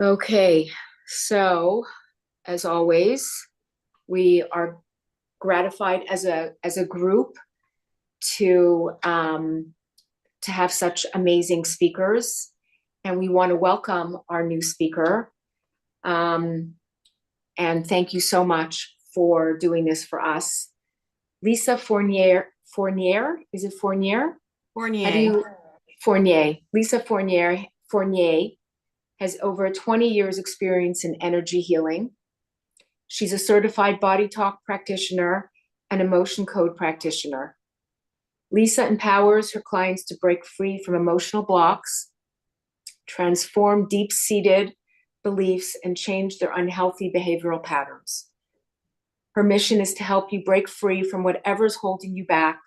Okay, so as always, we are gratified as a group to to have such amazing speakers, and we want to welcome our new speaker. Um, and thank you so much for doing this for us, Lisa Fournier. Fournier, is it Fournier? How do Fournier. you Fournier? Lisa Fournier. Fournier has over 20 years experience in energy healing. She's a certified body talk practitioner and emotion code practitioner. Lisa empowers her clients to break free from emotional blocks, transform deep seated beliefs, and change their unhealthy behavioral patterns. Her mission is to help you break free from whatever's holding you back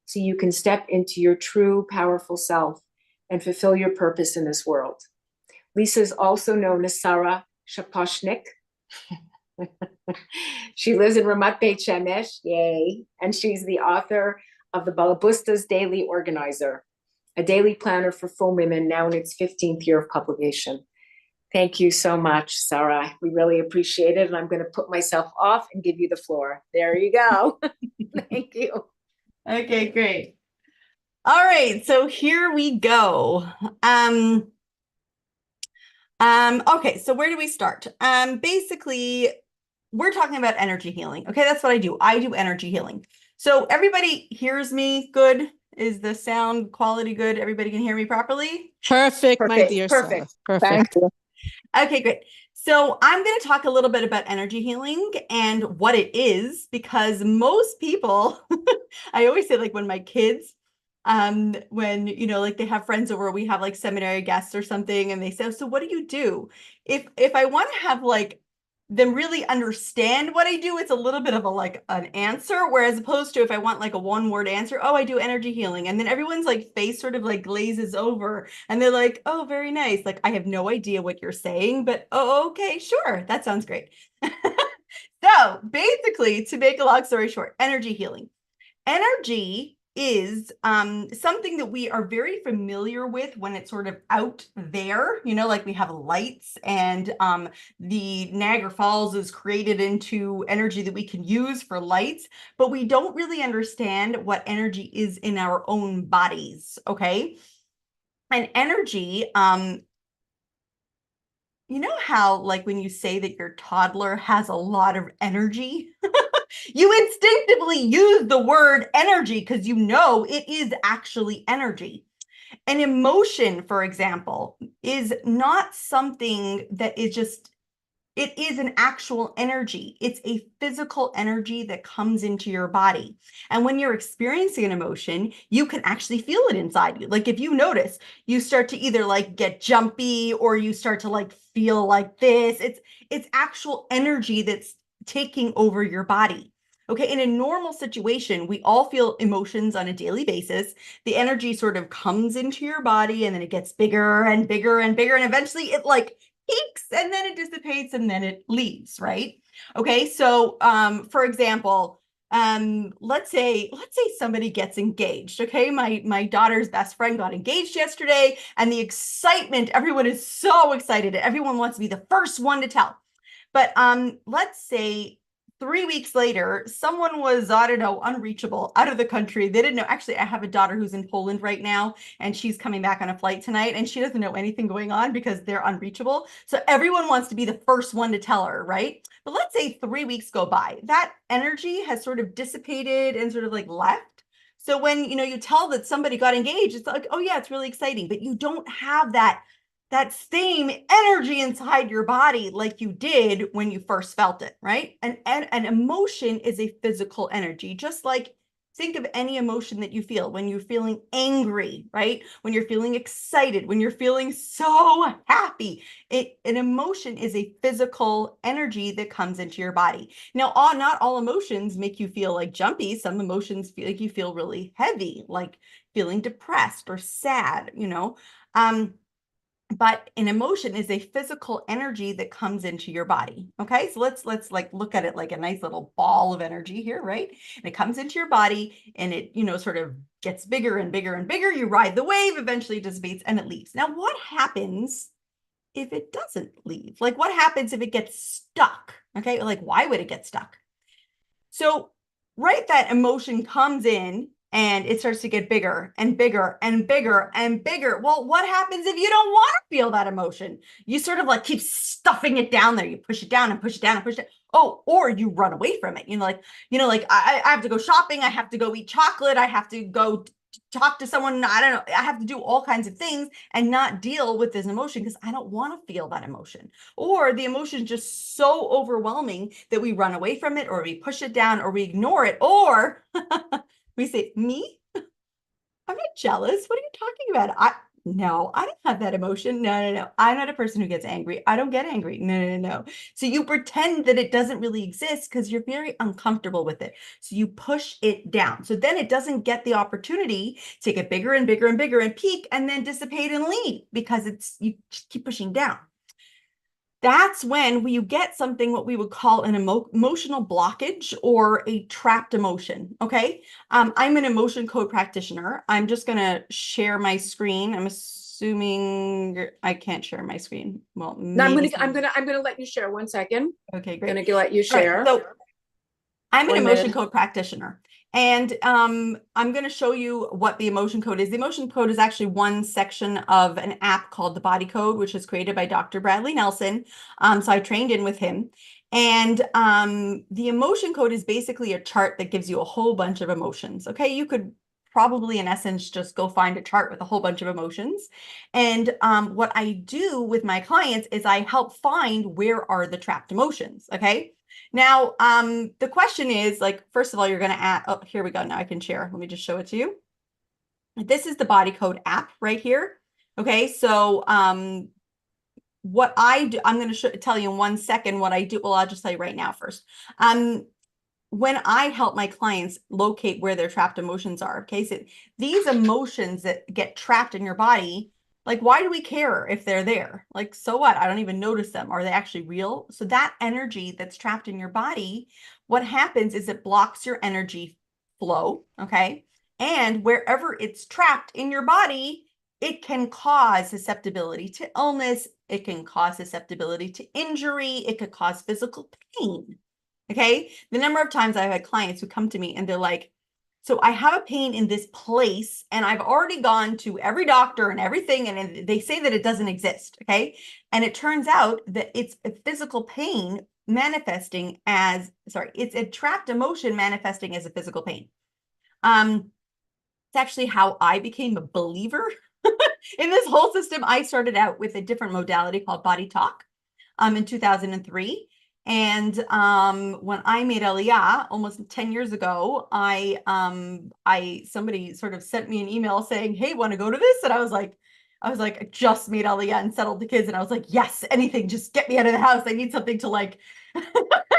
so you can step into your true, powerful self and fulfill your purpose in this world. Lisa is also known as Sarah Shaposhnik. She lives in Ramat Beit Shemesh, yay, and she's the author of the Balabusta's Daily Organizer, a daily planner for full women, now in its 15th year of publication. Thank you so much, Sarah. We really appreciate it, and I'm going to put myself off and give you the floor. There you go. Thank you. Okay, great. All right, so here we go. Okay, so where do we start? Basically, we're talking about energy healing. Okay, that's what I do. I do energy healing. So everybody hears me good? Is the sound quality good? Everybody can hear me properly? Perfect, my Perfect. dear Sarah. Perfect. Thank Perfect. you. Okay, great. So I'm going to talk a little bit about energy healing and what it is, because most people, I always say, like when my kids, when, like they have friends over, we have like seminary guests or something, and they say, so what do you do? If I want to have like them really understand what I do, it's a little bit of a like an answer, whereas opposed to if I want like a one word answer, oh, I do energy healing. And then everyone's like face sort of like glazes over and they're like, oh, very nice. Like I have no idea what you're saying, but oh, okay, sure. That sounds great. So basically, to make a long story short, energy healing. Energy is something that we are very familiar with when it's sort of out there, like we have lights and the Niagara Falls is created into energy that we can use for lights, but we don't really understand what energy is in our own bodies, okay? And energy, you know how like when you say that your toddler has a lot of energy? You instinctively use the word energy because you know it is actually energy. An emotion, for example, is not something that is just, it is an actual energy. It's a physical energy that comes into your body. And when you're experiencing an emotion, you can actually feel it inside you. Like if you notice, you start to either like get jumpy or you start to like feel like this. It's actual energy that's taking over your body. Okay, in a normal situation, we all feel emotions on a daily basis. The energy sort of comes into your body and then it gets bigger and bigger and bigger. And eventually it like peaks and then it dissipates and then it leaves, right? Okay, so for example, let's say somebody gets engaged. Okay, my daughter's best friend got engaged yesterday, and the excitement, everyone is so excited. Everyone wants to be the first one to tell. But let's say 3 weeks later, someone was, I don't know, unreachable, out of the country. They didn't know. Actually, I have a daughter who's in Poland right now, and she's coming back on a flight tonight, and she doesn't know anything going on because they're unreachable. So everyone wants to be the first one to tell her, right? But let's say 3 weeks go by. That energy has sort of dissipated and sort of like left. So when you tell that somebody got engaged, it's like, oh yeah, it's really exciting, but you don't have that same energy inside your body like you did when you first felt it, right? And an emotion is a physical energy, just like think of any emotion that you feel when you're feeling angry, right? When you're feeling excited, when you're feeling so happy. An emotion is a physical energy that comes into your body. Now, not all emotions make you feel like jumpy. Some emotions feel like you feel really heavy, like feeling depressed or sad. But an emotion is a physical energy that comes into your body. Okay, so let's like look at it like a nice little ball of energy here, right? And it comes into your body and it sort of gets bigger and bigger and bigger. You ride the wave, eventually it dissipates and it leaves. Now what happens if it doesn't leave? Like, what happens if it gets stuck? Okay, like, why would it get stuck? So, right, that emotion comes in and it starts to get bigger and bigger and bigger and bigger. Well, what happens if you don't want to feel that emotion? You sort of like keep stuffing it down there. You push it down and push it down and push it. Oh, or you run away from it. Like I have to go shopping. I have to go eat chocolate. I have to go talk to someone. I don't know. I have to do all kinds of things and not deal with this emotion because I don't want to feel that emotion. Or the emotion is just so overwhelming that we run away from it, or we push it down, or we ignore it, or we say, me? I'm not jealous. What are you talking about? No, I don't have that emotion. No. I'm not a person who gets angry. I don't get angry. No. So you pretend that it doesn't really exist because you're very uncomfortable with it. So you push it down. So then it doesn't get the opportunity to get bigger and bigger and bigger and peak and then dissipate and leave because you just keep pushing down. That's when you get something what we would call an emotional blockage or a trapped emotion. Okay. I'm an emotion code practitioner. I'm just going to share my screen. I'm assuming I can't share my screen. Well, No, maybe. I'm gonna let you share 1 second. Okay, I'm great. gonna let you All right, share. so I'm an 1 emotion minute. code practitioner. And I'm going to show you what the emotion code is. The emotion code is actually one section of an app called the Body Code, which was created by Dr. Bradley Nelson. So I trained in with him. And the emotion code is basically a chart that gives you a whole bunch of emotions. Okay, you could probably, in essence, just go find a chart with a whole bunch of emotions. And what I do with my clients is I help find where are the trapped emotions. Okay. Now, the question is, like, first of all, you're going to add, oh, here we go. Now I can share. Let me just show it to you. This is the Body Code app right here. Okay, so what I do, I'm going to tell you in 1 second what I do. Well, I'll just tell you right now first. When I help my clients locate where their trapped emotions are, okay, so these emotions that get trapped in your body, like, why do we care if they're there? Like, so what? I don't even notice them. Are they actually real? So that energy that's trapped in your body, what happens is it blocks your energy flow, okay? And wherever it's trapped in your body, it can cause susceptibility to illness. It can cause susceptibility to injury. It could cause physical pain. Okay. The number of times I've had clients who come to me and they're like, so I have a pain in this place and I've already gone to every doctor and everything. And they say that it doesn't exist. Okay. And it turns out that it's a physical pain manifesting as, it's a trapped emotion manifesting as a physical pain. It's actually how I became a believer in this whole system. I started out with a different modality called Body Talk in 2003. And when I made Aliyah almost 10 years ago, somebody sort of sent me an email saying, hey, want to go to this? And I was like, I just made Aliyah and settled the kids. And I was like, yes, anything, just get me out of the house. I need something to like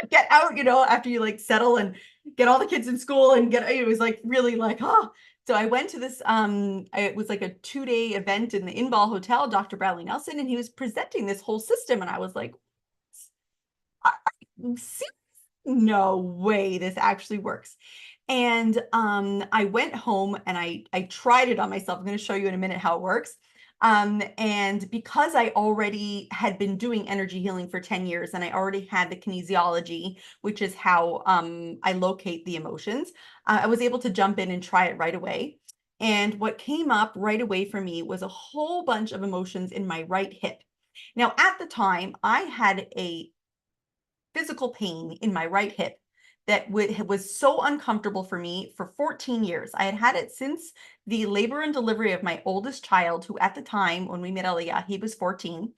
get out, after you like settle and get all the kids in school and it was like really like, oh. So I went to this, it was like a 2-day event in the Inbal Hotel, Dr. Bradley Nelson, and he was presenting this whole system. And I was like, no way this actually works. And I went home and I tried it on myself. I'm going to show you in a minute how it works. And because I already had been doing energy healing for 10 years and I already had the kinesiology, which is how I locate the emotions, I was able to jump in and try it right away. And what came up right away for me was a whole bunch of emotions in my right hip. Now, at the time, I had a physical pain in my right hip that was so uncomfortable for me for 14 years. I had had it since the labor and delivery of my oldest child, who at the time when we met Aliyah, he was 14.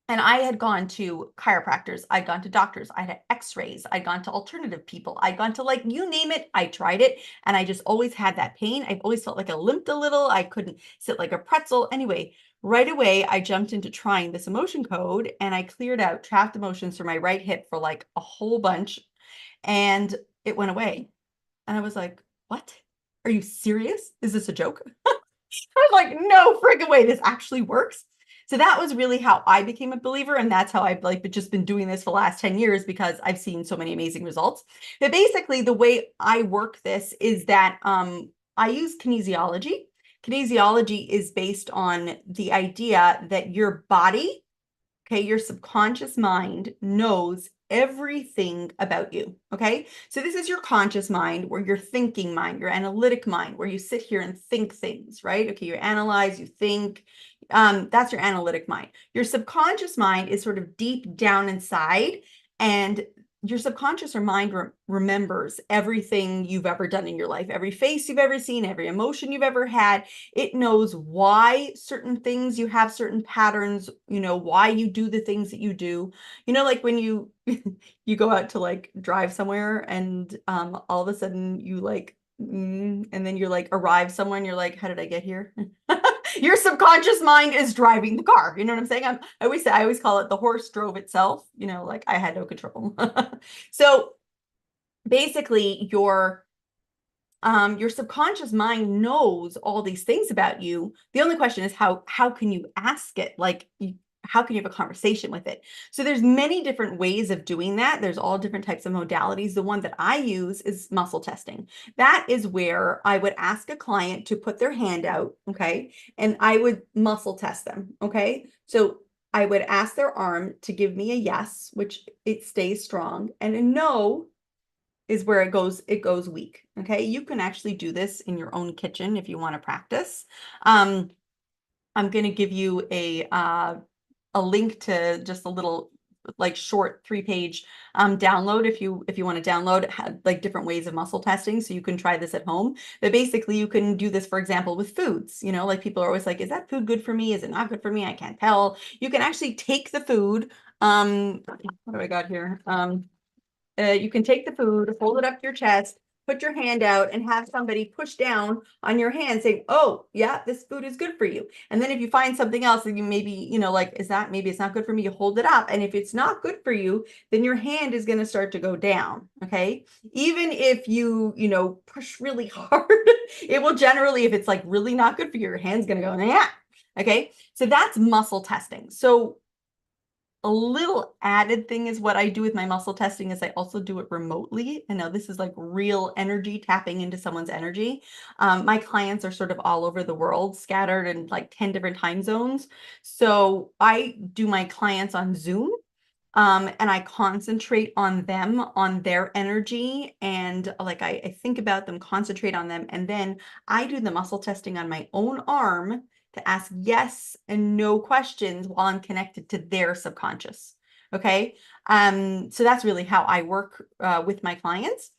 And I had gone to chiropractors, I'd gone to doctors, I had x-rays, I'd gone to alternative people, I'd gone to like, you name it, I tried it. And I just always had that pain. I've always felt like I limped a little. I couldn't sit like a pretzel. Anyway, right away, I jumped into trying this emotion code and I cleared out trapped emotions from my right hip for like a whole bunch. And it went away. And I was like, what? Are you serious? Is this a joke? I was like, no friggin' way, this actually works. So that was really how I became a believer. And that's how I've like just been doing this for the last 10 years because I've seen so many amazing results. But basically the way I work this is that I use kinesiology. Kinesiology is based on the idea that your body Okay, your subconscious mind knows everything about you. Okay, so this is your conscious mind, or your thinking mind, your analytic mind, where you sit here and think things, right? Okay, you analyze, you think. That's your analytic mind. Your subconscious mind is sort of deep down inside, and your subconscious or mind remembers everything you've ever done in your life, every face you've ever seen, every emotion you've ever had. It knows why certain things, you have certain patterns, why you do the things that you do. Like when you you go out to like drive somewhere, and all of a sudden you like and then you're like arrive somewhere and you're like, how did I get here? Your subconscious mind is driving the car. You know what I'm saying? I always call it the horse drove itself, like I had no control. So basically your subconscious mind knows all these things about you. The only question is how can you ask it? Like, how can you have a conversation with it? So there's many different ways of doing that. There's all different types of modalities. The one that I use is muscle testing. That is where I would ask a client to put their hand out, okay? And I would muscle test them, okay? So I would ask their arm to give me a yes, which it stays strong, and a no is where it goes weak. Okay, you can actually do this in your own kitchen if you want to practice. I'm going to give you a link to just a little like short 3-page download if you want to download like different ways of muscle testing, so you can try this at home. But basically you can do this, for example, with foods. Like people are always like, is that food good for me? Is it not good for me? I can't tell. You can actually take the food. What do I got here? You can take the food, hold it up to your chest, put your hand out, and have somebody push down on your hand saying, oh, yeah, this food is good for you. And then if you find something else that you maybe, like, maybe it's not good for me, you hold it up. And if it's not good for you, then your hand is going to start to go down. Okay. Even if you, push really hard, it will generally, if it's like really not good for you, your hand's going to go, yeah. Okay. So that's muscle testing. So a little added thing is what I do with my muscle testing is I also do it remotely. And now this is like real energy, tapping into someone's energy. My clients are sort of all over the world, scattered in like 10 different time zones. So I do my clients on Zoom. And I concentrate on them, on their energy, and like I think about them, concentrate on them, and then I do the muscle testing on my own arm to ask yes and no questions while I'm connected to their subconscious. Okay. So that's really how I work with my clients.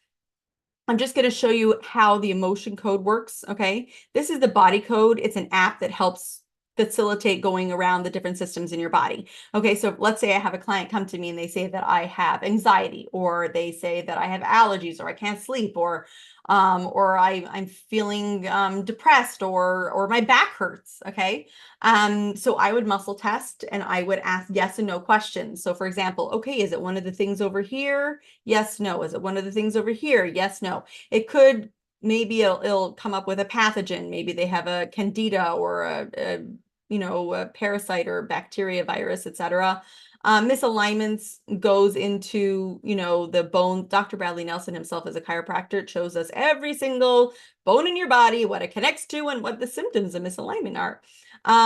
I'm just going to show you how the emotion code works. Okay. This is the body code. It's an app that helps facilitate going around the different systems in your body. Okay. So let's say I have a client come to me and they say that I have anxiety, or they say that I have allergies, or I can't sleep, or I'm feeling depressed, or my back hurts. Okay. So I would muscle test and I would ask yes and no questions. So for example, okay, is it one of the things over here? Yes, no. Is it one of the things over here? Yes, no. It could, maybe it'll come up with a pathogen. Maybe they have a candida, or a parasite or bacteria, virus, etc. Misalignments goes into, the bone. Dr. Bradley Nelson himself is a chiropractor. It shows us every single bone in your body, what it connects to, and what the symptoms of misalignment are.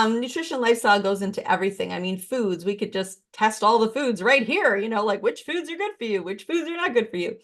Nutrition, lifestyle goes into everything. I mean, foods, we could just test all the foods right here, like which foods are good for you, which foods are not good for you.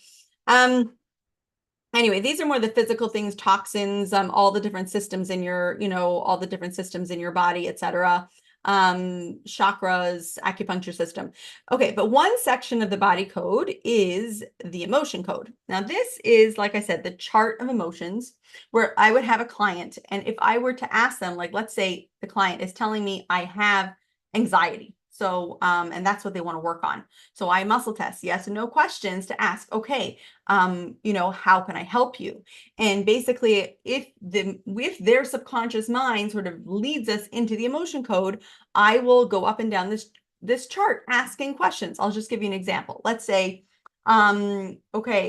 Anyway, these are more the physical things, toxins, all the different systems in your, all the different systems in your body, etc. Chakras, acupuncture system. Okay, but one section of the body code is the emotion code. Now, this is, like I said, the chart of emotions, where I would have a client, and if I were to ask them, like, let's say the client is telling me I have anxiety. So, and that's what they want to work on. So I muscle test, yes and no questions to ask, okay, how can I help you? And basically, if their subconscious mind sort of leads us into the emotion code, I will go up and down this chart asking questions. I'll just give you an example. Let's say, okay,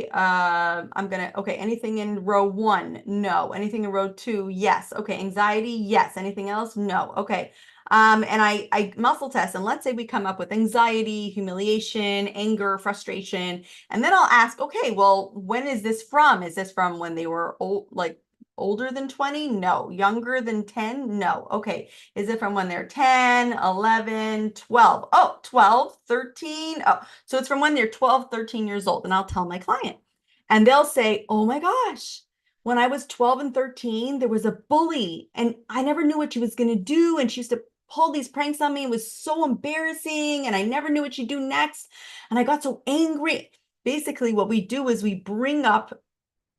anything in row 1? No. Anything in row 2? Yes. Okay. Anxiety? Yes. Anything else? No. Okay. And I muscle test, and let's say we come up with anxiety, humiliation, anger, frustration. And then I'll ask, okay, well, when is this from? Is this from when they were older than 20? No. Younger than 10? No. Okay. Is it from when they're 10, 11, 12? Oh, 12, 13. Oh, so it's from when they're 12, 13 years old. And I'll tell my client. And they'll say, oh my gosh, when I was 12 and 13, there was a bully and I never knew what she was going to do. And she used to pull these pranks on me. It was so embarrassing. And I never knew what she'd do next. And I got so angry. Basically, what we do is we bring up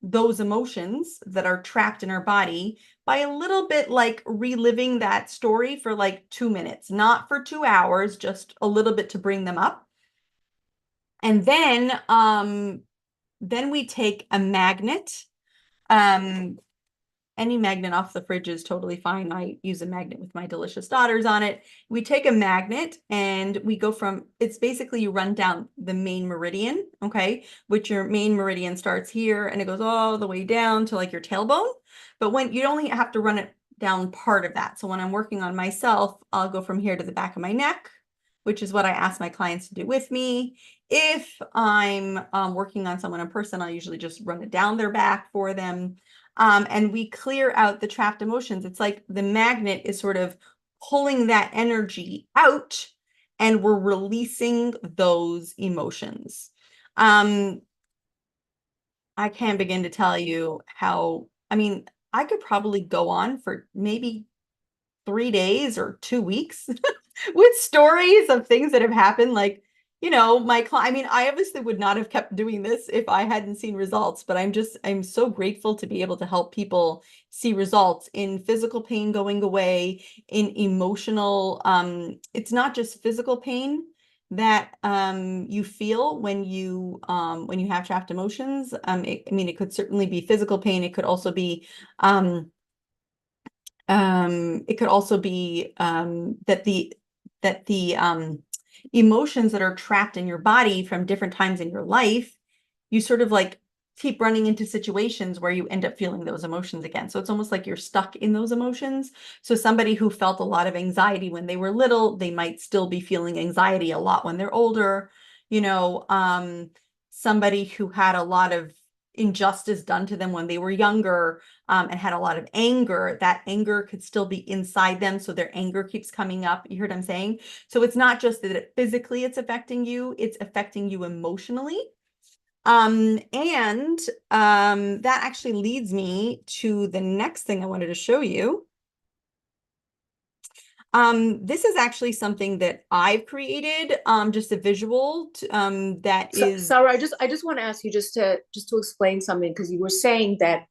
those emotions that are trapped in our body by a little bit like reliving that story for like 2 minutes, not for 2 hours, just a little bit to bring them up. And then we take a magnet. Any magnet off the fridge is totally fine. I use a magnet with my delicious daughters on it. We take a magnet and we go from, it's basically you run down the main meridian, okay? Which your main meridian starts here and it goes all the way down to like your tailbone. But when you only have to run it down part of that. So when I'm working on myself, I'll go from here to the back of my neck, which is what I ask my clients to do with me. If I'm working on someone in person, I'll usually just run it down their back for them. And we clear out the trapped emotions. It's like the magnet is sort of pulling that energy out and we're releasing those emotions. I can't begin to tell you how, I mean, I could probably go on for maybe 3 days or 2 weeks with stories of things that have happened. Like, I mean, I obviously would not have kept doing this if I hadn't seen results, but I'm so grateful to be able to help people see results in physical pain going away, in emotional, it's not just physical pain that you feel when you have trapped emotions. It could certainly be physical pain. It could also be that the emotions that are trapped in your body from different times in your life, you sort of like keep running into situations where you end up feeling those emotions again. So it's almost like you're stuck in those emotions. So somebody who felt a lot of anxiety when they were little, they might still be feeling anxiety a lot when they're older. Somebody who had a lot of injustice done to them when they were younger, and had a lot of anger, that anger could still be inside them. So their anger keeps coming up. You heard what I'm saying? So it's not just that physically it's affecting you, it's affecting you emotionally. That actually leads me to the next thing I wanted to show you. This is actually something that I've created, just a visual that is. Sarah, I just want to ask you just to explain something, because you were saying that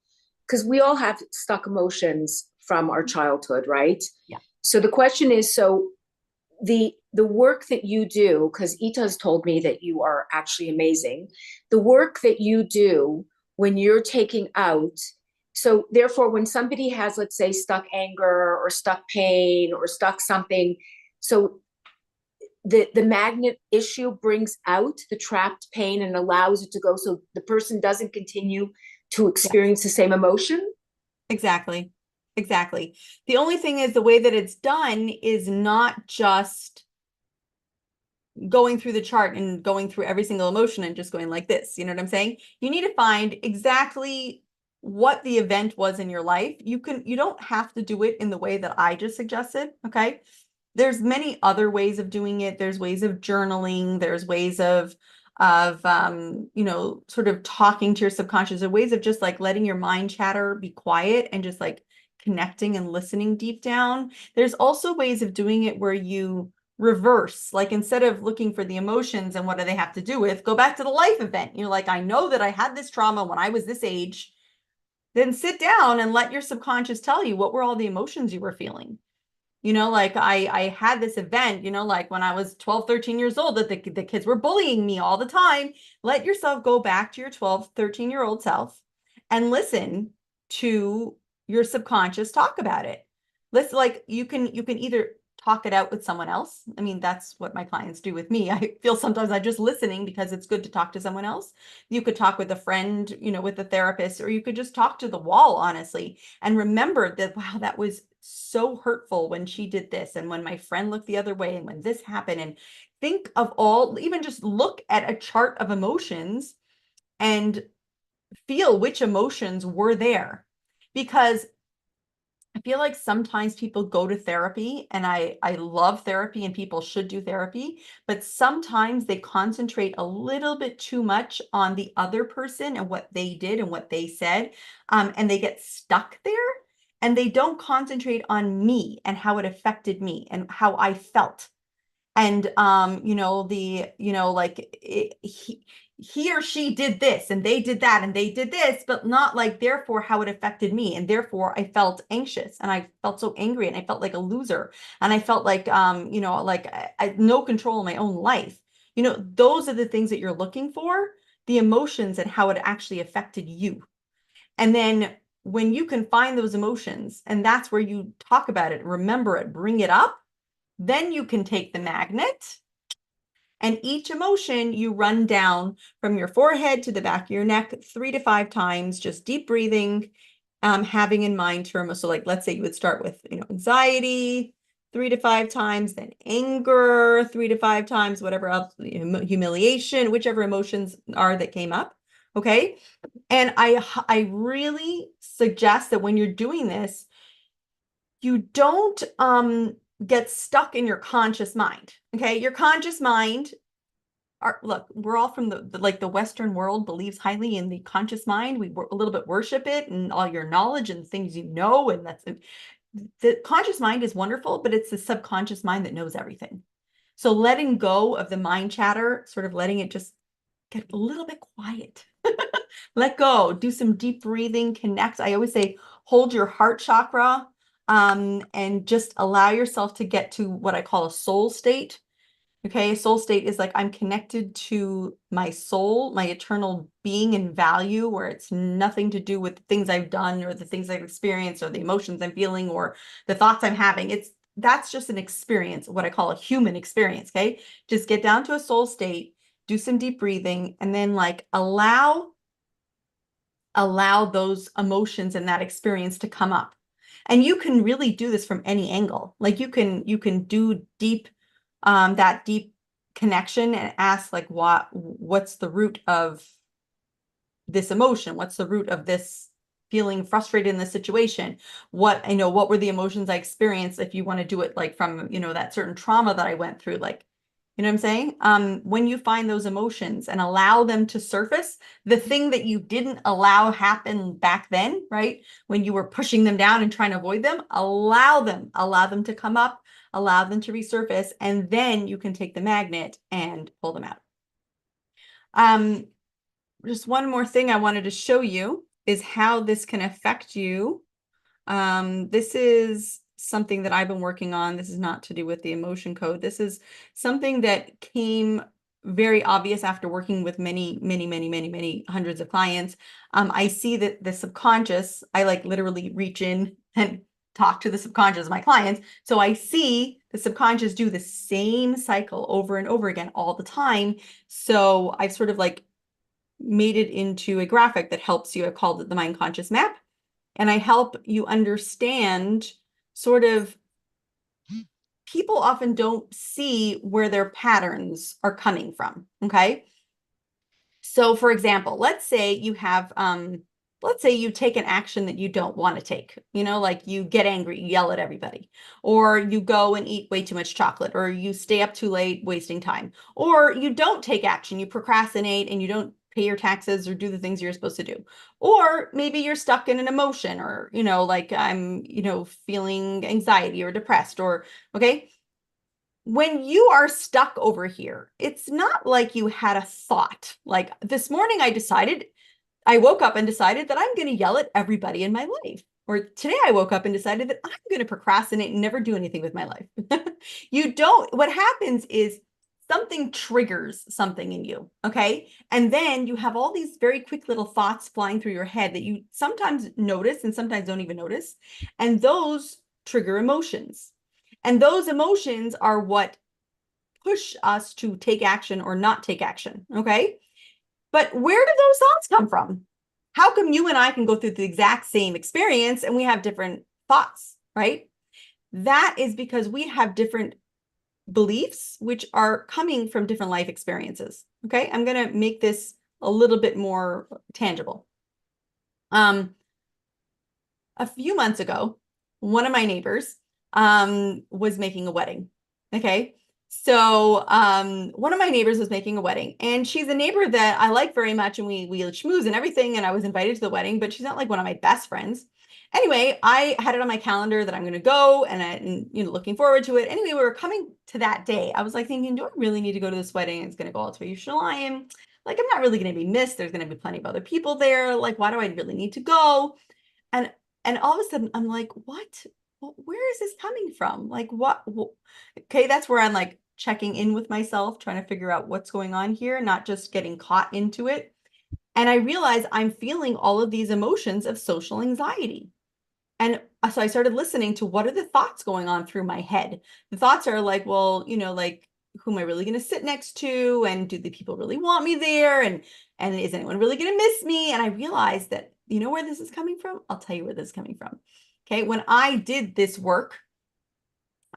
because we all have stuck emotions from our childhood, right? Yeah. So the question is, so the work that you do, because Ita has told me that you are actually amazing, the work that you do when you're taking out, so therefore when somebody has, let's say, stuck anger or stuck pain or stuck something, so the magnet issue brings out the trapped pain and allows it to go, so the person doesn't continue to experience the same emotion. Exactly. Exactly. The only thing is the way that it's done is not just going through the chart and going through every single emotion and just going like this. You know what I'm saying? You need to find exactly what the event was in your life. You don't have to do it in the way that I just suggested. Okay. There's many other ways of doing it. There's ways of journaling. There's ways of sort of talking to your subconscious, or ways of just like letting your mind chatter be quiet and just like connecting and listening deep down. There's also ways of doing it where you reverse, like instead of looking for the emotions and what do they have to do with, go back to the life event. You're like, I know that I had this trauma when I was this age. Then sit down and let your subconscious tell you what were all the emotions you were feeling. Like I had this event, like when I was 12, 13 years old, that the kids were bullying me all the time. Let yourself go back to your 12, 13-year-old self and listen to your subconscious talk about it. Listen, like you can either talk it out with someone else. I mean, that's what my clients do with me. I feel sometimes I'm just listening because it's good to talk to someone else. You could talk with a friend, with a therapist, or you could just talk to the wall, honestly, and remember that, wow, that was so hurtful when she did this, and when my friend looked the other way, and when this happened. And think of even just look at a chart of emotions and feel which emotions were there. because I feel like sometimes people go to therapy, and I love therapy and people should do therapy, but sometimes they concentrate a little bit too much on the other person and what they did and what they said, and they get stuck there, and they don't concentrate on me and how it affected me and how I felt. And like he or she did this and they did that and they did this, but not like therefore how it affected me, and therefore I felt anxious and I felt so angry and I felt like a loser and I felt like like I had no control in my own life. Those are the things that you're looking for, the emotions and how it actually affected you. And then when you can find those emotions, and that's where you talk about it, remember it, bring it up, then you can take the magnet, and each emotion you run down from your forehead to the back of your neck 3 to 5 times, just deep breathing, having in mind terms. So like, let's say you would start with, anxiety 3 to 5 times, then anger 3 to 5 times, whatever else, humiliation, whichever emotions are that came up. Okay. And I really suggest that when you're doing this, you don't get stuck in your conscious mind. Okay. Your conscious mind look, we're all from the Western world believes highly in the conscious mind. We a little bit worship it and all your knowledge and things and that's the conscious mind is wonderful, but it's the subconscious mind that knows everything. So letting go of the mind chatter, sort of letting it just get a little bit quiet. Let go, do some deep breathing, connect. I always say, hold your heart chakra, and just allow yourself to get to what I call a soul state. Okay, soul state is like I'm connected to my soul, my eternal being and value, where it's nothing to do with the things I've done or the things I've experienced or the emotions I'm feeling or the thoughts I'm having. That's just an experience, what I call a human experience. Okay, just get down to a soul state, do some deep breathing, and then like allow those emotions and that experience to come up. And you can really do this from any angle. Like you can do that deep connection and ask like, what's the root of this emotion? What's the root of this feeling frustrated in this situation? What were the emotions I experienced? If you want to do it like from, that certain trauma that I went through, like, you know what I'm saying? When you find those emotions and allow them to surface, the thing that you didn't allow happen back then, right? When you were pushing them down and trying to avoid them, allow them to come up, allow them to resurface, and then you can take the magnet and pull them out. Just one more thing I wanted to show you is how this can affect you. This is something that I've been working on. This is not to do with the emotion code. This is something that came very obvious after working with many, many, many, many, many hundreds of clients. I see that the subconscious, I like literally reach in and talk to the subconscious of my clients. So I see the subconscious do the same cycle over and over again all the time. So I've sort of like made it into a graphic that helps you. I called it the mind conscious map. And I help you understand sort of, people often don't see where their patterns are coming from. Okay. So for example, let's say you take an action that you don't want to take, like you get angry, you yell at everybody, or you go and eat way too much chocolate, or you stay up too late, wasting time, or you don't take action, you procrastinate and you don't pay your taxes or do the things you're supposed to do. Or maybe you're stuck in an emotion, or, like I'm, feeling anxiety or depressed, or, okay. When you are stuck over here, it's not like you had a thought. Like this morning, I woke up and decided that I'm going to yell at everybody in my life. Or today I woke up and decided that I'm going to procrastinate and never do anything with my life. What happens is something triggers something in you. Okay. And then you have all these very quick little thoughts flying through your head that you sometimes notice and sometimes don't even notice. And those trigger emotions. And those emotions are what push us to take action or not take action. Okay. But where do those thoughts come from? How come you and I can go through the exact same experience and we have different thoughts, right? That is because we have different beliefs, which are coming from different life experiences. Okay. I'm going to make this a little bit more tangible. a few months ago, one of my neighbors was making a wedding. Okay. So one of my neighbors was making a wedding, and she's a neighbor that I like very much, and we schmooze and everything, and I was invited to the wedding, but she's not like one of my best friends. Anyway, I had it on my calendar that I'm going to go, and looking forward to it. Anyway, we were coming to that day. I was like thinking, do I really need to go to this wedding? It's going to go all to Yerushalayim. Like, I'm not really going to be missed. There's going to be plenty of other people there. Like, why do I really need to go? And all of a sudden I'm like, what? Where is this coming from? Like, what? Okay, that's where I'm like checking in with myself, trying to figure out what's going on here, not just getting caught into it. And I realize I'm feeling all of these emotions of social anxiety. And so I started listening to what are the thoughts going on through my head. The thoughts are like, well, like, who am I really going to sit next to? And do the people really want me there? And is anyone really going to miss me? And I realized that, where this is coming from? I'll tell you where this is coming from. Okay. When I did this work,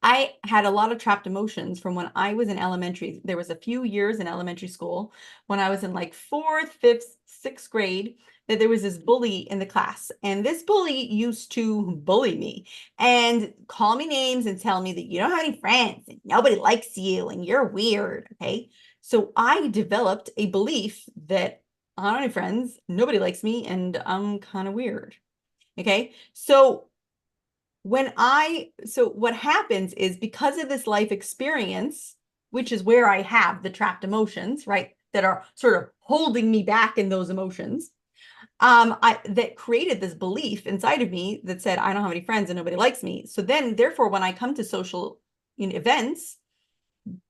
I had a lot of trapped emotions from when I was in elementary. There was a few years in elementary school when I was in like 4th, 5th, 6th grade, that there was this bully in the class. And this bully used to bully me and call me names and tell me that you don't have any friends and nobody likes you and you're weird. Okay. So I developed a belief that I don't have any friends, nobody likes me, and I'm kind of weird. Okay. So what happens is, because of this life experience, which is where I have the trapped emotions, right, that are sort of holding me back in those emotions, that created this belief inside of me that said, I don't have any friends and nobody likes me. So then, therefore, when I come to social events,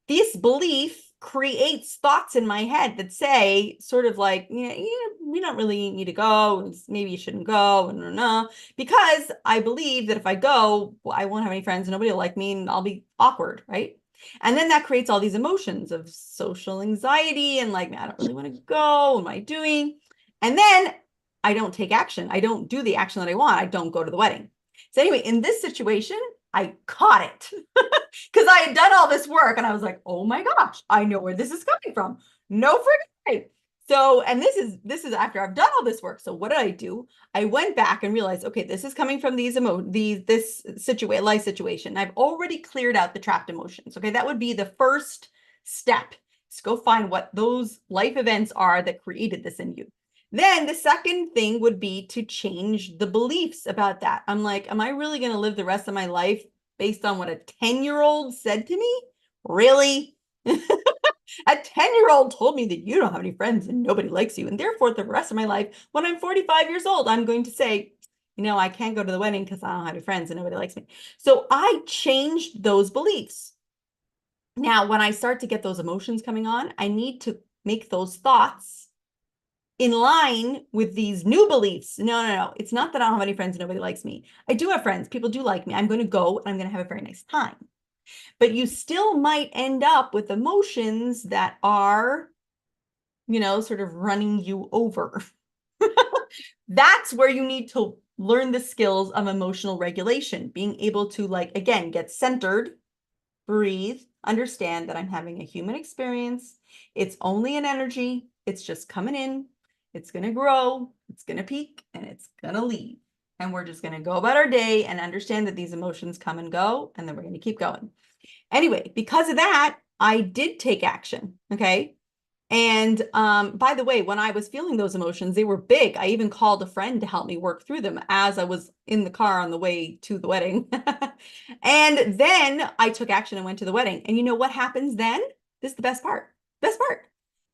this belief creates thoughts in my head that say sort of like, we don't really need to go. Maybe you shouldn't go. And because I believe that if I go, well, I won't have any friends and nobody will like me and I'll be awkward. Right. And then that creates all these emotions of social anxiety and like, I don't really want to go. What am I doing? And then I don't take action. I don't do the action that I want. I don't go to the wedding. So anyway, in this situation, I caught it because I had done all this work and I was like, oh my gosh, I know where this is coming from. No freaking way. So, and this is after I've done all this work. So what did I do? I went back and realized, okay, this is coming from this life situation. I've already cleared out the trapped emotions. Okay. That would be the first step. Just go find what those life events are that created this in you. Then the second thing would be to change the beliefs about that. I'm like, am I really going to live the rest of my life based on what a 10-year-old said to me? Really? A 10-year-old told me that you don't have any friends and nobody likes you. And therefore, the rest of my life, when I'm 45 years old, I'm going to say, I can't go to the wedding because I don't have any friends and nobody likes me. So I changed those beliefs. Now, when I start to get those emotions coming on, I need to make those thoughts in line with these new beliefs. No. It's not that I don't have any friends and nobody likes me. I do have friends. People do like me. I'm going to go and I'm going to have a very nice time. But you still might end up with emotions that are, sort of running you over. That's where you need to learn the skills of emotional regulation, being able to, like, again, get centered, breathe, understand that I'm having a human experience. It's only an energy. It's just coming in. It's going to grow, it's going to peak, and it's going to leave. And we're just going to go about our day and understand that these emotions come and go, and then we're going to keep going. Anyway, because of that, I did take action. Okay. And by the way, when I was feeling those emotions, they were big. I even called a friend to help me work through them as I was in the car on the way to the wedding. And then I took action and went to the wedding. And you know what happens then? This is the best part. Best part.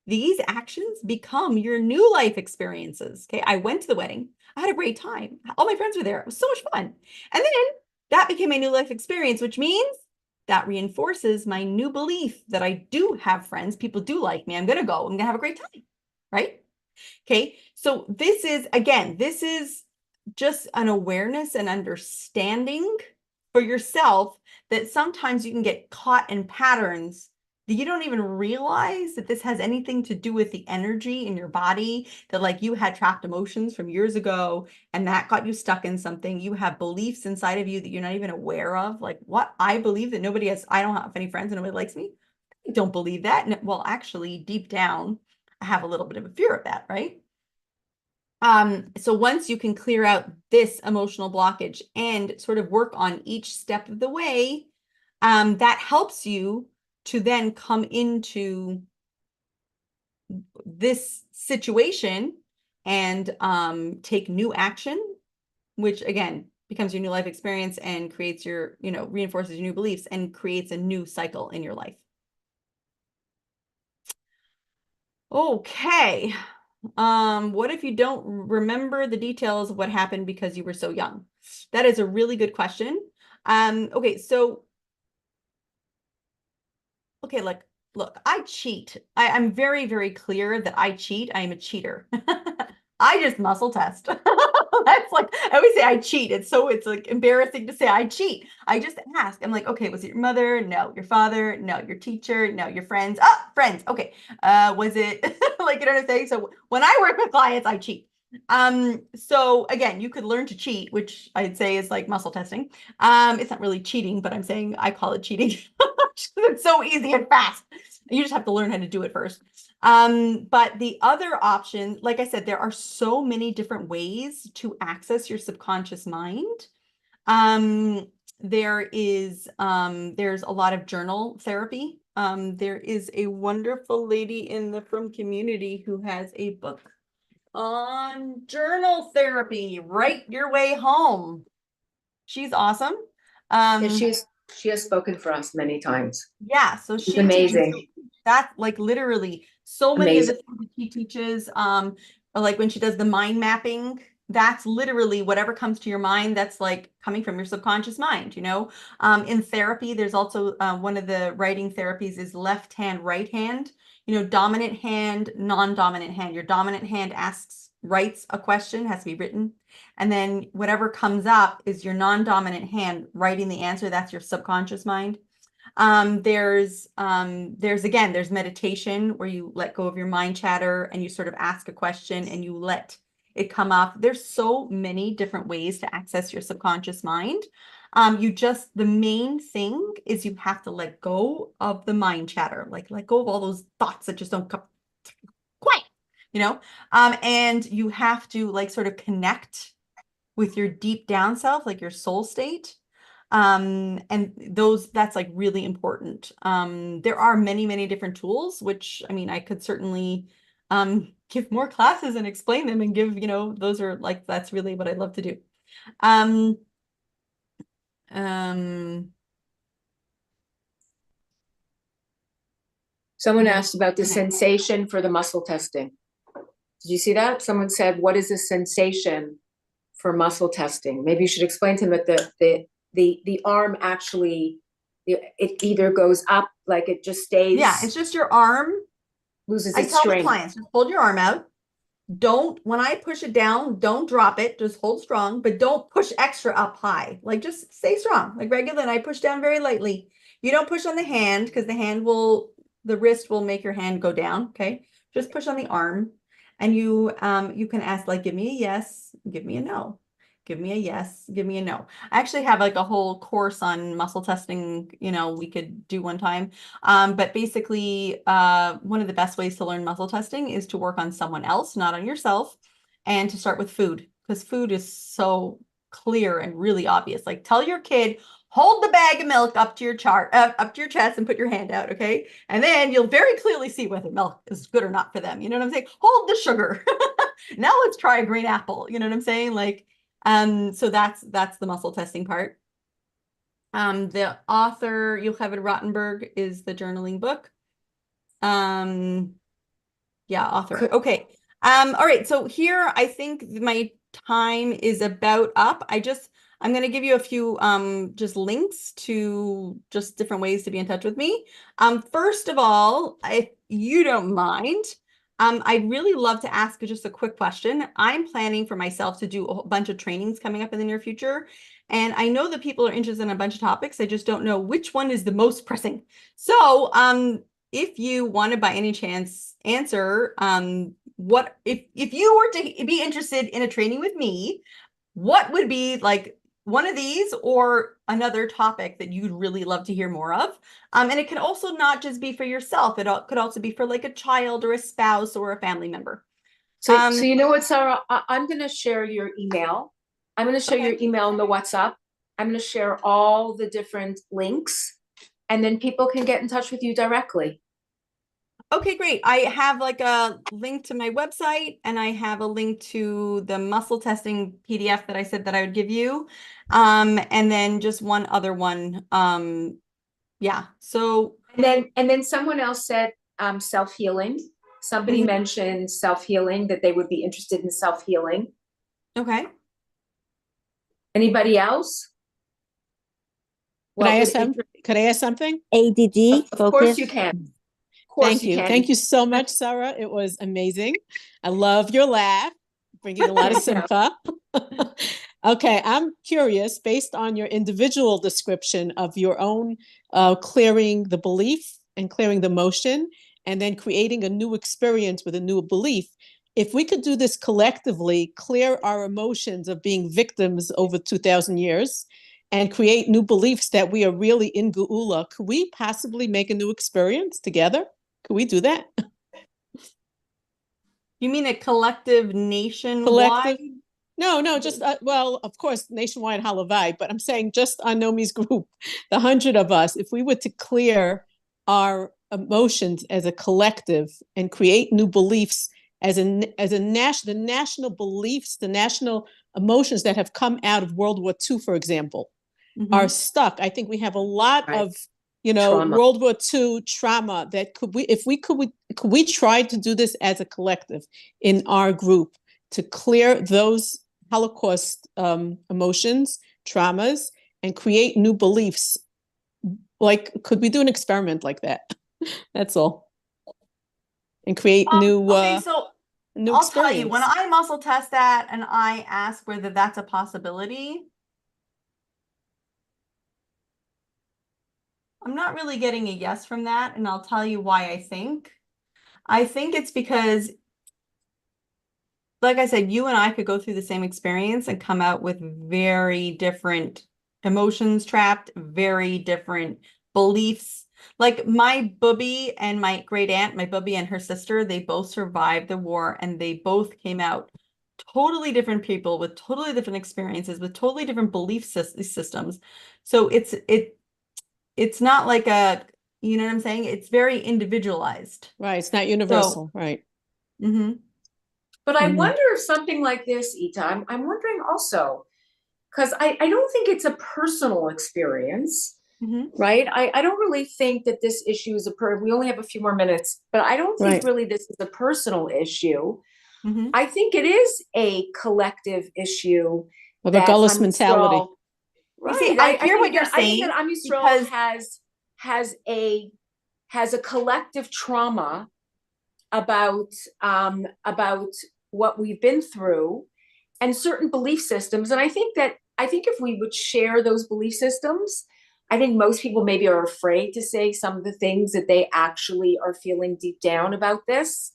These actions become your new life experiences. Okay. I went to the wedding. I had a great time. All my friends were there. It was so much fun. And then that became my new life experience, which means that reinforces my new belief that I do have friends. People do like me. I'm going to go. I'm going to have a great time. Right. Okay. So this is just an awareness and understanding for yourself that sometimes you can get caught in patterns that you don't even realize that this has anything to do with the energy in your body, that like you had trapped emotions from years ago and that got you stuck in something. You have beliefs inside of you that you're not even aware of. Like, what? I believe that I don't have any friends and nobody likes me. I don't believe that. Well, actually, deep down, I have a little bit of a fear of that, right? So once you can clear out this emotional blockage and sort of work on each step of the way, that helps you to then come into this situation and take new action, which again becomes your new life experience and creates your, reinforces your new beliefs and creates a new cycle in your life. Okay. What if you don't remember the details of what happened because you were so young? That is a really good question. Okay, so like, look, I cheat. I'm very, very clear that I cheat. I am a cheater. I just muscle test. That's like, I always say I cheat. It's like embarrassing to say I cheat. I just ask. I'm like, okay, was it your mother? No. Your father? No. Your teacher? No. Your friends? Ah, friends. Okay. Was it like, you know what I'm saying? So when I work with clients, I cheat. So again, you could learn to cheat, which I'd say is like muscle testing. It's not really cheating, but I'm saying I call it cheating. It's so easy and fast. You just have to learn how to do it first. But the other option, like I said, there are so many different ways to access your subconscious mind. There's a lot of journal therapy. There is a wonderful lady in the From community who has a book on journal therapy. Write Your Way Home. She's awesome. And she has spoken for us many times. Yeah, so She's she teaches amazing. that, like literally so many of the Amazing. things that she teaches, like when she does the mind mapping, that's literally whatever comes to your mind, that's like coming from your subconscious mind, in therapy, there's also one of the writing therapies is left hand, right hand, dominant hand, non-dominant hand. Your dominant hand writes a question, has to be written, and then whatever comes up is your non-dominant hand writing the answer. That's your subconscious mind. There's meditation where you let go of your mind chatter and you sort of ask a question and you let it come up. There's so many different ways to access your subconscious mind. The main thing is you have to let go of the mind chatter, like let go of all those thoughts that just don't come quiet, and you have to like sort of connect with your deep down self, like your soul state. And that's like really important. There are many, many different tools, which I mean, I could certainly give more classes and explain them and give, those are like, that's really what I love to do. Um, Someone yeah. asked about the sensation for the muscle testing. Did you see that? Someone said, what is the sensation for muscle testing? Maybe you should explain to them that the arm actually, it either goes up, like it just stays. Yeah, it's just your arm. Loses I its tell the strength. clients, just hold your arm out. When I push it down, don't drop it, just hold strong, but don't push extra up high. Like just stay strong, like regular. And I push down very lightly. You don't push on the hand because the wrist will make your hand go down. Okay. Just push on the arm and you can ask like, give me a yes, give me a no. Give me a yes, give me a no. I actually have like a whole course on muscle testing, we could do one time. But basically, one of the best ways to learn muscle testing is to work on someone else, not on yourself, and to start with food, because food is so clear and really obvious. Like tell your kid, hold the bag of milk up to your chest and put your hand out, okay? And then you'll very clearly see whether milk is good or not for them. You know what I'm saying? Hold the sugar. Now let's try a green apple. You know what I'm saying? Like, so that's the muscle testing part. The author, Joachim Rottenberg, is the journaling book. Yeah, author. Okay. All right. So here I think my time is about up. I'm going to give you a few just links to just different ways to be in touch with me. First of all, if you don't mind, I'd really love to ask just a quick question. I'm planning for myself to do a bunch of trainings coming up in the near future. And I know that people are interested in a bunch of topics. I just don't know which one is the most pressing. So if you want to by any chance answer, what if you were to be interested in a training with me, what would be like one of these or another topic that you'd really love to hear more of? And it can also not just be for yourself. Could also be for like a child or a spouse or a family member. So you know what, Sarah? I'm going to share your email. I'm going to share your Okay. email in the WhatsApp. I'm going to share all the different links, and then people can get in touch with you directly. Okay, great. I have like a link to my website, and I have a link to the muscle testing PDF that I said that I would give you. And then just one other one. Yeah. So, And then someone else said self-healing. Somebody mhm. mentioned self-healing, that they would be interested in self-healing. Okay. Anybody else? Could I What would ask some, could I ask something? ADD of course focus. you can. Of course Thank you you. can. Thank you so much, Sarah. It was amazing. I love your laugh, bringing a lot of simpa. Okay, I'm curious, based on your individual description of your own clearing the belief and clearing the motion, and then creating a new experience with a new belief. If we could do this collectively, clear our emotions of being victims over 2,000 years, and create new beliefs that we are really in Geula, could we possibly make a new experience together? Could we do that? You mean a collective nationwide? Collective? No, just, well, of course, nationwide Halavai, but I'm saying just on Nomi's group, the 100 of us, if we were to clear our emotions as a collective and create new beliefs the national beliefs, the national emotions that have come out of World War II, for example, are stuck. I think we have a lot Right. of, Trauma. World War II trauma that could we try to do this as a collective in our group to clear those Holocaust emotions, traumas, and create new beliefs? Like, could we do an experiment like that? That's all. And create Okay, so new I'll tell you, when experience. I muscle test that and I ask whether that's a possibility, I'm not really getting a yes from that, and I'll tell you why I think. I think it's because, like I said, you and I could go through the same experience and come out with very different emotions trapped, very different beliefs. Like my bubby and my great aunt, my bubby and her sister, they both survived the war, and they both came out totally different people with totally different experiences, with totally different belief systems. So it's not like you know what I'm saying? It's very individualized. Right. It's not So, universal. Right. But I Mhm. wonder if something like this, Ita, I'm wondering also, because I don't think it's a personal experience, right? I don't really think that this issue is we only have a few more minutes, but I don't think Right. really this is a personal issue. Mhm. I think it is a collective issue Of a that gullus Am mentality. Yisrael, You see, right? I hear what think you're that I think saying that Am Yisrael because has a collective trauma about what we've been through and certain belief systems. And I think if we would share those belief systems, I think most people maybe are afraid to say some of the things that they actually are feeling deep down about this,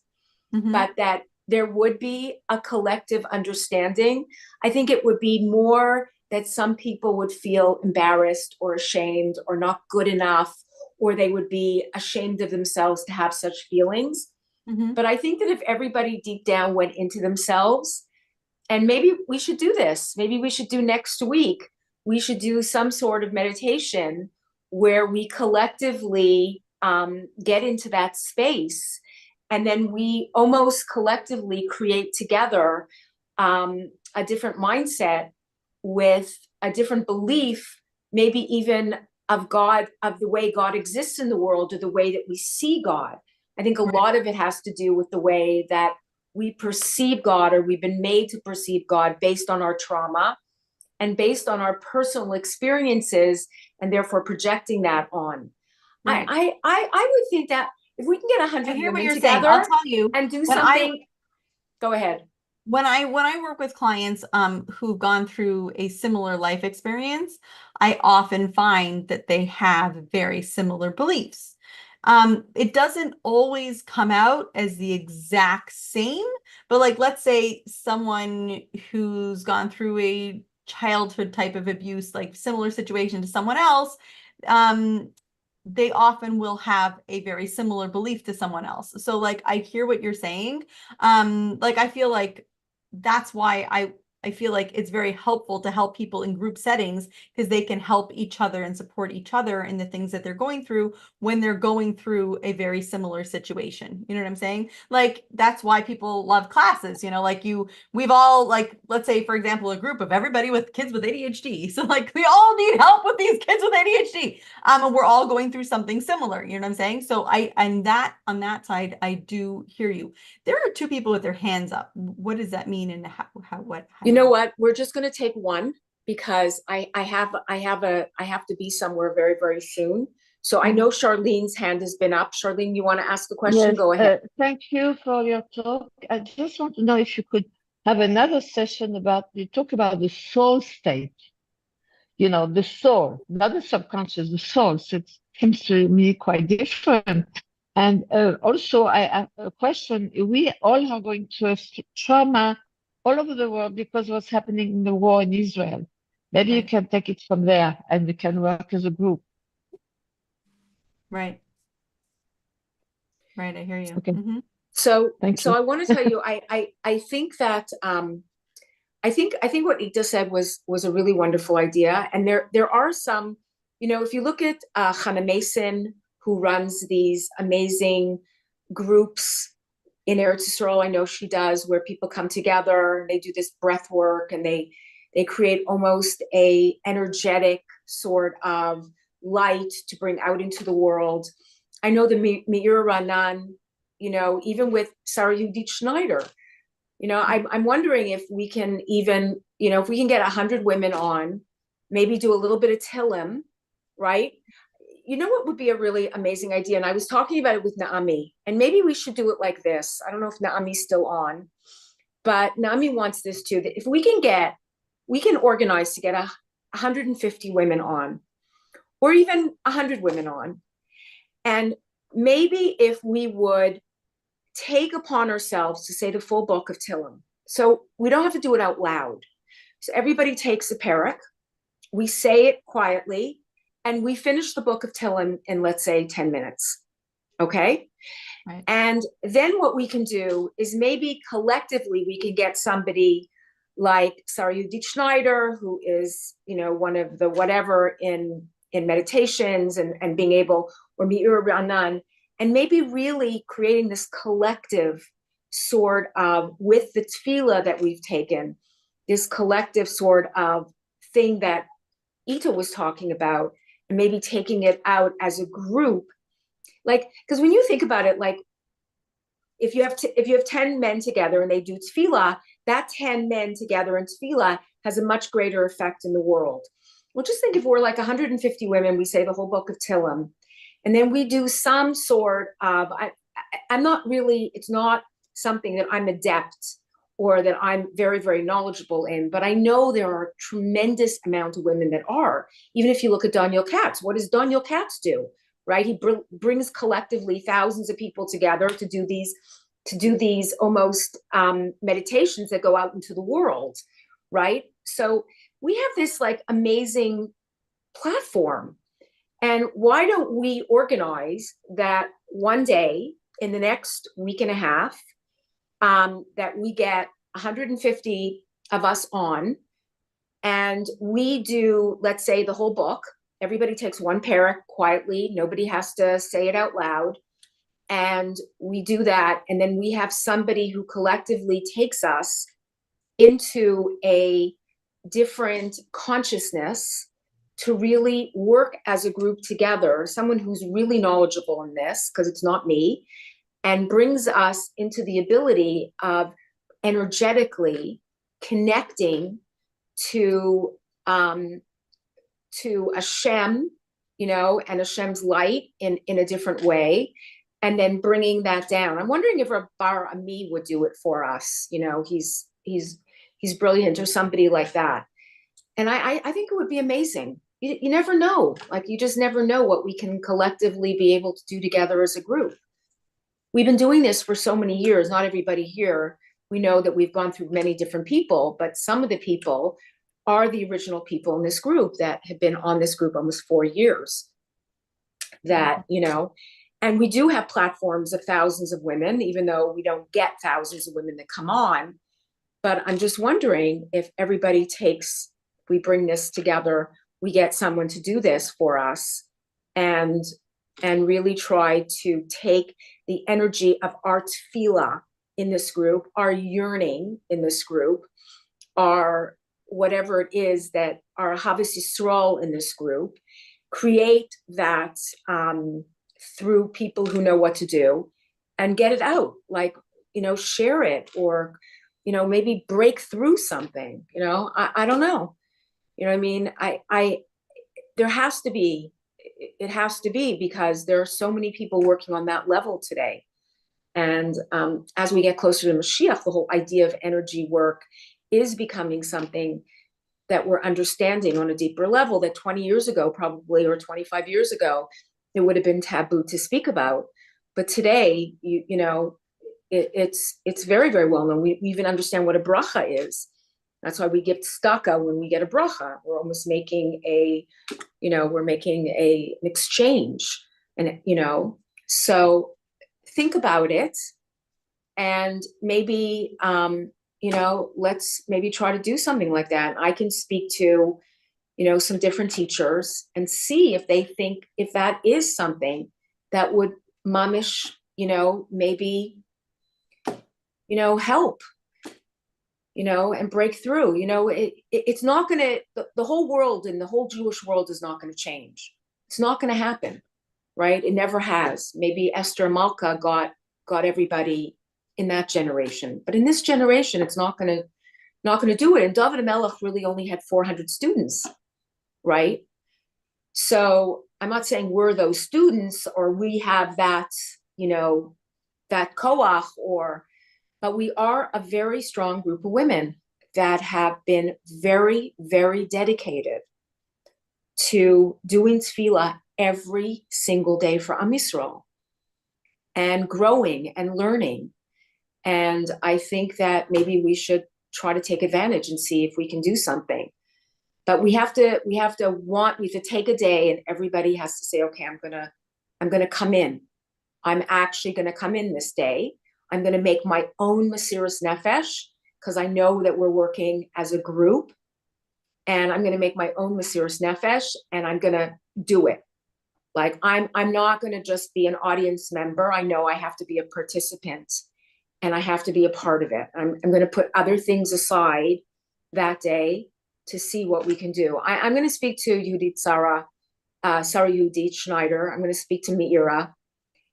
but that there would be a collective understanding. I think it would be more that some people would feel embarrassed or ashamed or not good enough, or they would be ashamed of themselves to have such feelings. But I think that if everybody deep down went into themselves, and maybe we should do this, maybe we should do next week, we should do some sort of meditation where we collectively get into that space. And then we almost collectively create together a different mindset with a different belief, maybe even of God, of the way God exists in the world, or the way that we see God. I think a lot of it has to do with the way that we perceive God, or we've been made to perceive God based on our trauma and based on our personal experiences, and therefore projecting that on. Right. I would think that if we can get I 100 hear what women you're saying. I'll together tell you, and do when something, go ahead. when I work with clients who've gone through a similar life experience, I often find that they have very similar beliefs. It doesn't always come out as the exact same, but like let's say someone who's gone through a childhood type of abuse, like similar situation to someone else, they often will have a very similar belief to someone else. So like, I hear what you're saying. Like, I feel like that's why I feel like it's very helpful to help people in group settings, because they can help each other and support each other in the things that they're going through when they're going through a very similar situation. You know what I'm saying? Like, that's why people love classes, you know, like we've all, like, let's say, for example, a group of everybody with kids with ADHD. So like, we all need help with these kids with ADHD. And we're all going through something similar, you know what I'm saying? So on that side, I do hear you. There are two people with their hands up. What does that mean, and how You know what? We're just going to take one, because I have to be somewhere very, very soon. So I know Charlene's hand has been up. Charlene, you want to ask a question? Yes, Go ahead. thank you for your talk. I just want to know if you could have another session about, you talk about the soul state, you know, the soul, not the subconscious, the soul. So it seems to me quite different. And also, I have a question. We all are going through trauma all over the world because of what's happening in the war in Israel. Maybe you Right. can take it from there and we can work as a group. Right. Right, I hear you. Okay. So Thank you. I want to tell you, I think that I think what Ita said was a really wonderful idea. And there are some, you know, if you look at Hannah Mason, who runs these amazing groups in Eretz Yisrael, I know she does, where people come together, they do this breath work, and they create almost a energetic sort of light to bring out into the world. I know the Meir Ranan, you know, even with Sarah Yehudit Schneider, you know, I'm wondering if we can even, you know, if we can get 100 women on, maybe do a little bit of Tillim, right? You know what would be a really amazing idea? And I was talking about it with Naomi, and maybe we should do it like this. I don't know if Naomi's still on, but Naomi wants this too, that if we can organize to get 150 women on, or even 100 women on. And maybe if we would take upon ourselves to say the full book of Tillim. So we don't have to do it out loud. So everybody takes a parak, we say it quietly, and we finish the book of Tillim in, let's say, 10 minutes. Okay? Right. And then what we can do is maybe collectively we can get somebody like Sarah Yehudit Schneider, who is, you know, one of the whatever in meditations and being able, or Meir Ranan, and maybe really creating this collective sort of, with the tefillah that we've taken, this collective sort of thing that Ita was talking about, and maybe taking it out as a group. Like, because when you think about it, like, if you have 10 men together and they do tefillah, that 10 men together in tefillah has a much greater effect in the world. Well, just think if we're like 150 women, we say the whole book of Tillim, and then we do some sort of, I'm not really, it's not something that I'm adept or that I'm very, very knowledgeable in, but I know there are a tremendous amount of women that are. Even if you look at Daniel Katz, what does Daniel Katz do? Right? He brings collectively thousands of people together to do these almost meditations that go out into the world, right? So we have this like amazing platform. And why don't we organize that one day in the next week and a half, that we get 150 of us on, and we do, let's say, the whole book. Everybody takes one parak quietly. Nobody has to say it out loud. And we do that. And then we have somebody who collectively takes us into a different consciousness to really work as a group together, someone who's really knowledgeable in this, because it's not me, and brings us into the ability of energetically connecting to Hashem, you know, and Hashem's light in a different way, and then bringing that down. I'm wondering if Bar Ami would do it for us. You know, he's brilliant, or somebody like that. And I think it would be amazing. You never know. Like, you just never know what we can collectively be able to do together as a group. We've been doing this for so many years. Not everybody here, we know that we've gone through many different people, but some of the people are the original people in this group that have been on this group almost 4 years. that, you know, and we do have platforms of thousands of women, even though we don't get thousands of women that come on. But I'm just wondering if everybody we bring this together, we get someone to do this for us, and really try to take the energy of our tefillah in this group, our yearning in this group, our whatever it is that our Havas Yisrael in this group, create that through people who know what to do, and get it out, like, you know, share it, or, you know, maybe break through something, you know, I don't know. You know what I mean? There has to be, it has to be, because there are so many people working on that level today. And as we get closer to Mashiach, the whole idea of energy work is becoming something that we're understanding on a deeper level, that 20 years ago, probably, or 25 years ago, it would have been taboo to speak about. But today, you know, it's very, very well known. We even understand what a bracha is. That's why we give tzedakah when we get a bracha. We're almost making we're making an exchange. And, you know, so think about it, and maybe, you know, let's maybe try to do something like that. I can speak to, you know, some different teachers and see if they think, if that is something that would mamish, you know, maybe, you know, help, you know, and break through. You know, it's not going to, the whole world and the whole Jewish world is not going to change. It's not going to happen, right? It never has. Maybe Esther Malka got everybody in that generation, but in this generation, it's not going to do it. And David Melech really only had 400 students, right? So I'm not saying we're those students, or we have that, you know, that koach, but we are a very strong group of women that have been very, very dedicated to doing tefillah every single day for Am Yisrael, and growing and learning. And I think that maybe we should try to take advantage and see if we can do something. But we have to take a day, and everybody has to say, okay, I'm gonna come in. I'm actually gonna come in this day. I'm gonna make my own Mesiras Nefesh, because I know that we're working as a group, and I'm gonna make my own Mesiras Nefesh, and I'm gonna do it. Like, I'm not gonna just be an audience member. I know I have to be a participant, and I have to be a part of it. I'm gonna put other things aside that day to see what we can do. I'm going to speak to Yehudit Sarah Yehudit Schneider. I'm going to speak to Meira,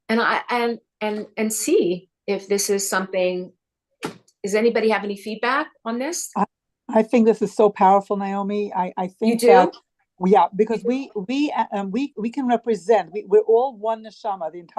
and see if this is something. Does anybody have any feedback on this? I think this is so powerful, Naomi. I think that because we can represent. We're all one neshama. The entire